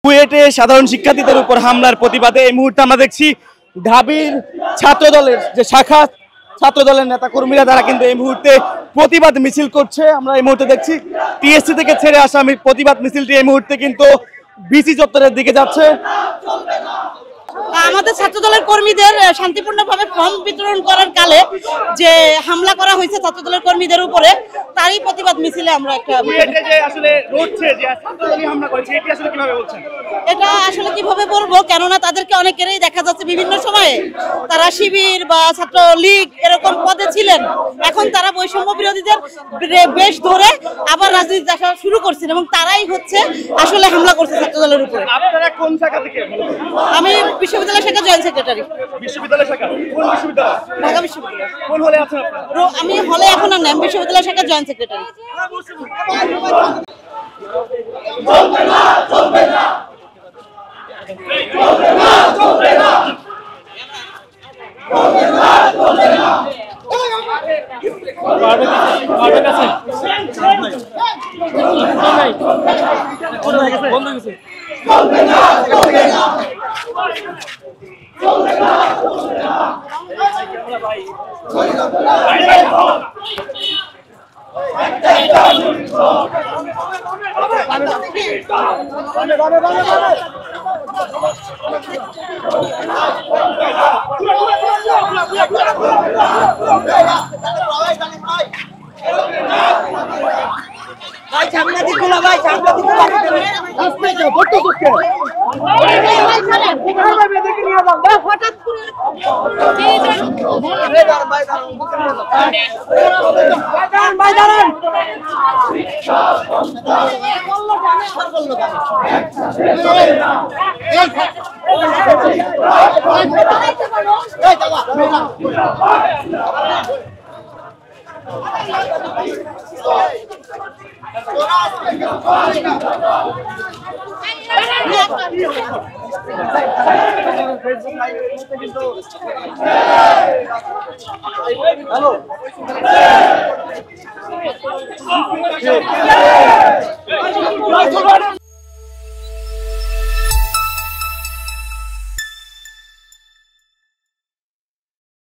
কুয়েটে সাধারণ শিক্ষার্থীদের উপর হামলার প্রতিবাদে এই মুহূর্তে আমরা দেখছি ঢাবির ছাত্রদলের যে শাখা ছাত্রদলের নেতা কর্মীরা তারা কিন্তু এই মুহূর্তে প্রতিবাদ মিছিল করছে। আমরা এই মুহূর্তে দেখছি টিএসসি থেকে ছেড়ে আসা প্রতিবাদ মিছিলটি এই মুহূর্তে কিন্তু বিসি চত্বরের দিকে যাচ্ছে। আমাদের ছাত্রদলের কর্মীদের শান্তিপূর্ণভাবে ফর্ম বিতরণ করার কালে যে হামলা করা হয়েছে ছাত্রদলের কর্মীদের উপরে, তারই প্রতিবাদ মিছিলে আমরা একটা এটা আসলে কিভাবে বলবো, কেননা তাদেরকে অনেকেরই দেখা যাচ্ছে বিভিন্ন সময়ে তারা শিবির বা ছাত্র লীগ এরকম পদে ছিলেন, এখন তারা বৈষম্য বিরোধীদের বেশ ধরে আবার রাজনীতি দেখা শুরু করছেন এবং তারাই হচ্ছে আসলে হামলা করছে ছাত্রদলের উপরে। আপনারা কোন শাখা থেকে? আমি বিশ্ববিদ্যালয় শাখা জয়েন্ট সেক্রেটারি। বিশ্ববিদ্যালয় শাখা কোন বিশ্ববিদ্যালয়? ঢাকা বিশ্ববিদ্যালয়। কোন হলে আছেন আপনারা? আমি হলে এখন আর নাম বিশ্ববিদ্যালয় শাখা জয়েন্ট সেক্রেটারি। চলবে না চলবে না চলবে না চলবে না চলবে না চলবে না বারবার কাছে বন্ধ হয়ে গেছে। চলবে না চলবে না চলবে না চলবে না ভাই সাংবাদিক গুলো ভাই সাংবাদিক হঠাৎ হ্যালো